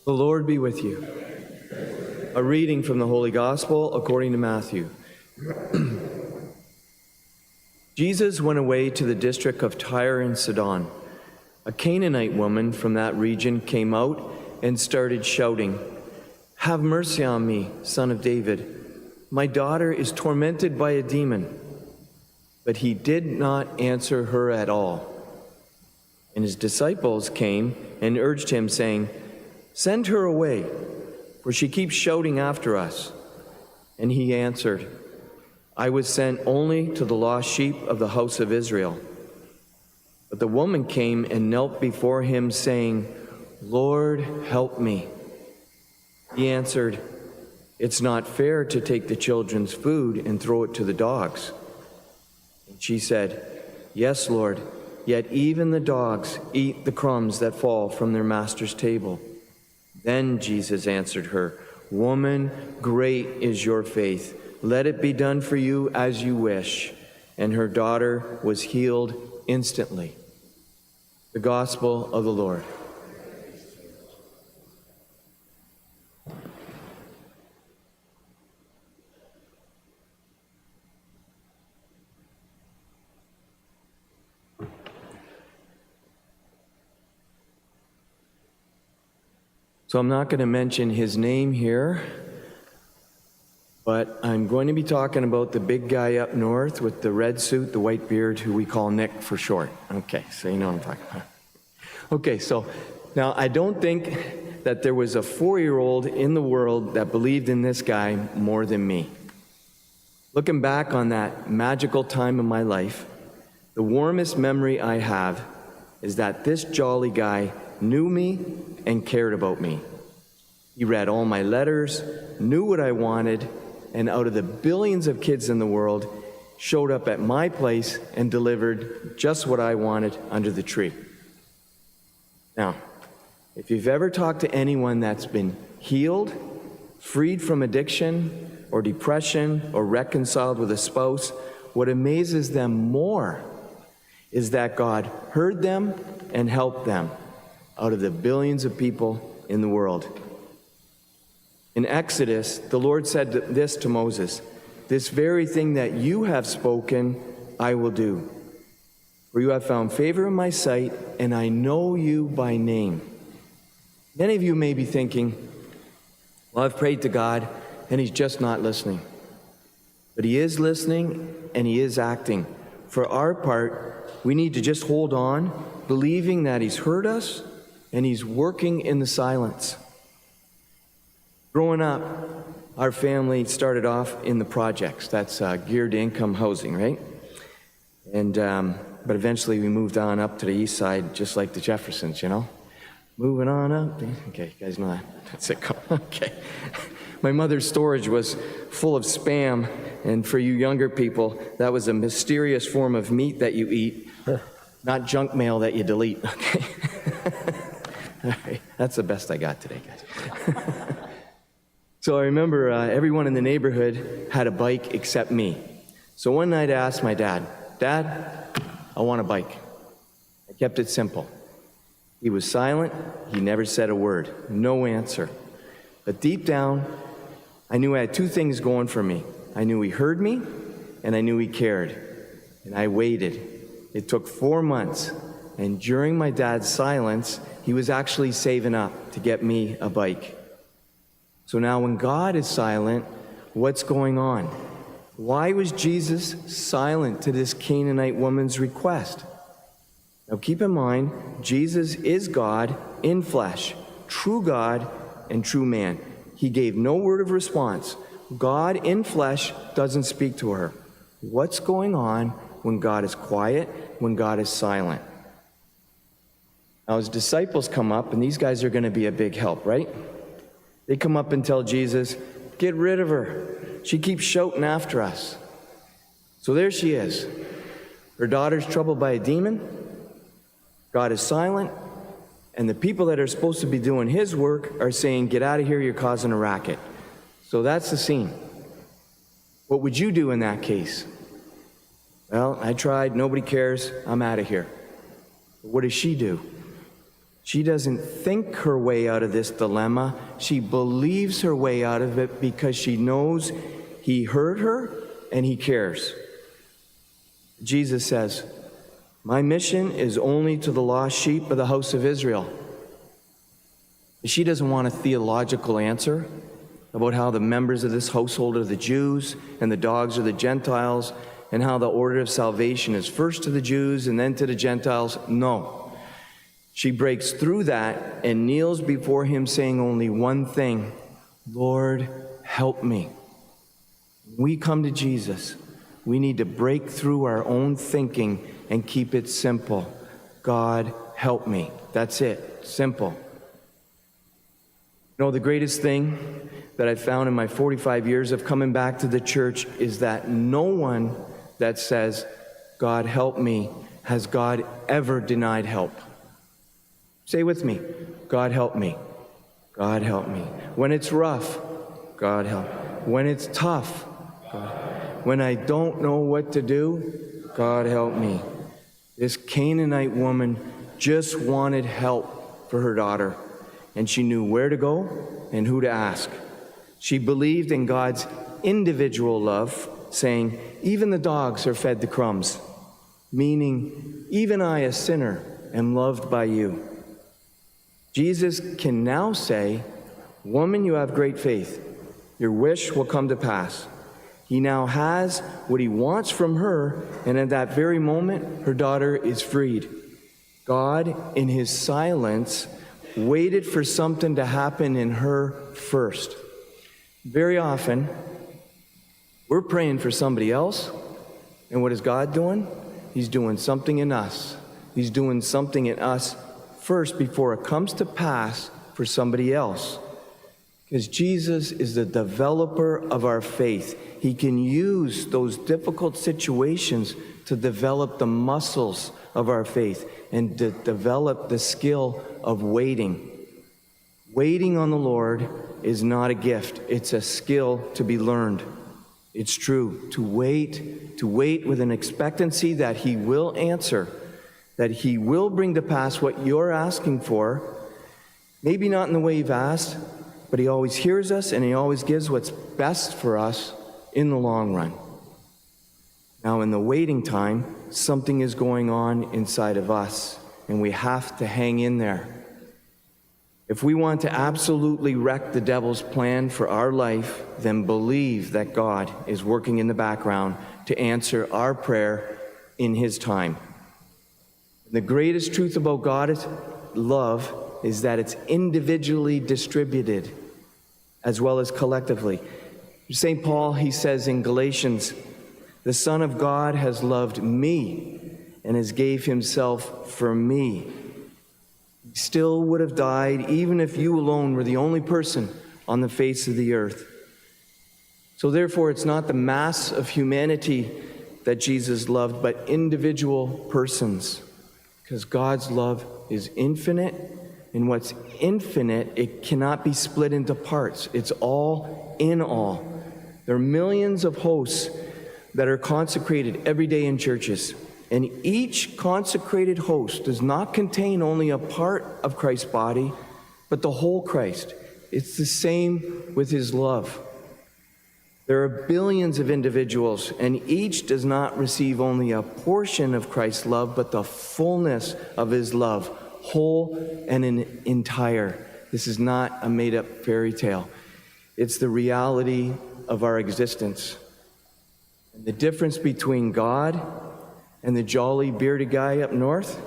The Lord be with you. A reading from the Holy Gospel according to Matthew. Jesus went away to the district of Tyre and Sidon. A Canaanite woman from that region came out and started shouting, "Have mercy on me, son of David. My daughter is tormented by a demon." But he did not answer her at all. And his disciples came and urged him, saying, "Send her away, for she keeps shouting after us." And he answered, "I was sent only to the lost sheep of the house of Israel." But the woman came and knelt before him, saying, "Lord, help me." He answered, "It's not fair to take the children's food and throw it to the dogs." And she said, "Yes, Lord, yet even the dogs eat the crumbs that fall from their master's table." Then Jesus answered her, "Woman, great is your faith. Let it be done for you as you wish." And her daughter was healed instantly. The Gospel of the Lord. So I'm not going to mention his name here, but I'm going to be talking about the big guy up north with the red suit, the white beard, who we call Nick for short. Okay, so you know what I'm talking about. Okay, so now I don't think that there was a 4-year-old in the world that believed in this guy more than me. Looking back on that magical time in my life, the warmest memory I have is that this jolly guy knew me and cared about me. He read all my letters, knew what I wanted, and out of the billions of kids in the world, showed up at my place and delivered just what I wanted under the tree. Now, if you've ever talked to anyone that's been healed, freed from addiction or depression, or reconciled with a spouse, what amazes them more is that God heard them and helped them out of the billions of people in the world. In Exodus, the Lord said this to Moses, "This very thing that you have spoken, I will do. For you have found favor in my sight, and I know you by name." Many of you may be thinking, "Well, I've prayed to God, and he's just not listening." But he is listening, and he is acting. For our part, we need to just hold on, believing that he's heard us, and he's working in the silence. Growing up, our family started off in the projects. That's geared to income housing, right? And but eventually we moved on up to the east side, just like the Jeffersons, you know? Moving on up. Okay, you guys know that. That's it. Okay. My mother's storage was full of Spam, and for you younger people, that was a mysterious form of meat that you eat, not junk mail that you delete. Okay. All right. That's the best I got today, guys. So I remember everyone in the neighborhood had a bike except me. So one night I asked my dad, "Dad, I want a bike." I kept it simple. He was silent. He never said a word. No answer. But deep down, I knew I had two things going for me. I knew he heard me, and I knew he cared. And I waited. It took 4 months. And during my dad's silence, he was actually saving up to get me a bike. So now when God is silent, what's going on? Why was Jesus silent to this Canaanite woman's request? Now keep in mind, Jesus is God in flesh, true God and true man. He gave no word of response. God in flesh doesn't speak to her. What's going on when God is quiet, when God is silent? Now his disciples come up, and these guys are going to be a big help, right? They come up and tell Jesus, "Get rid of her. She keeps shouting after us." So there she is. Her daughter's troubled by a demon. God is silent. And the people that are supposed to be doing his work are saying, "Get out of here, you're causing a racket." So that's the scene. What would you do in that case? "Well, I tried, nobody cares, I'm out of here." But what does she do? She doesn't think her way out of this dilemma. She believes her way out of it because she knows he heard her and he cares. Jesus says, "My mission is only to the lost sheep of the house of Israel." She doesn't want a theological answer about how the members of this household are the Jews and the dogs are the Gentiles, and how the order of salvation is first to the Jews and then to the Gentiles. No. She breaks through that and kneels before him saying only one thing: "Lord, help me." When we come to Jesus, we need to break through our own thinking and keep it simple. God, help me. That's it. Simple. You know, the greatest thing that I've found in my 45 years of coming back to the church is that no one that says, "God, help me," has God ever denied help. Say with me, God, help me. God, help me. When it's rough, God, help. When it's tough, God. When I don't know what to do, God, help me. This Canaanite woman just wanted help for her daughter, and she knew where to go and who to ask. She believed in God's individual love, saying, "Even the dogs are fed the crumbs," meaning, even I, a sinner, am loved by you. Jesus can now say, "Woman, you have great faith. Your wish will come to pass." He now has what he wants from her, and at that very moment, her daughter is freed. God, in his silence, waited for something to happen in her first. Very often, we're praying for somebody else, and what is God doing? He's doing something in us. He's doing something in us first before it comes to pass for somebody else. Because Jesus is the developer of our faith. He can use those difficult situations to develop the muscles of our faith and to develop the skill of waiting. Waiting on the Lord is not a gift. It's a skill to be learned. It's true. To wait with an expectancy that he will answer, that he will bring to pass what you're asking for. Maybe not in the way you've asked, but he always hears us and he always gives what's best for us in the long run. Now, in the waiting time, something is going on inside of us, and we have to hang in there. If we want to absolutely wreck the devil's plan for our life, then believe that God is working in the background to answer our prayer in his time. The greatest truth about God's love is that it's individually distributed as well as collectively. St. Paul, he says in Galatians, "The Son of God has loved me and has gave himself for me." He still would have died even if you alone were the only person on the face of the earth. So therefore, it's not the mass of humanity that Jesus loved, but individual persons. Because God's love is infinite, and what's infinite, it cannot be split into parts. It's all in all. There are millions of hosts that are consecrated every day in churches, and each consecrated host does not contain only a part of Christ's body, but the whole Christ. It's the same with his love. There are billions of individuals, and each does not receive only a portion of Christ's love, but the fullness of his love, whole and entire. This is not a made-up fairy tale. It's the reality of our existence. And the difference between God and the jolly bearded guy up north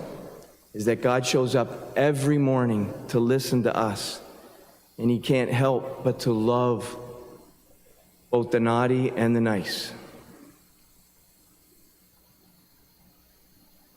is that God shows up every morning to listen to us, and he can't help but to love both the naughty and the nice.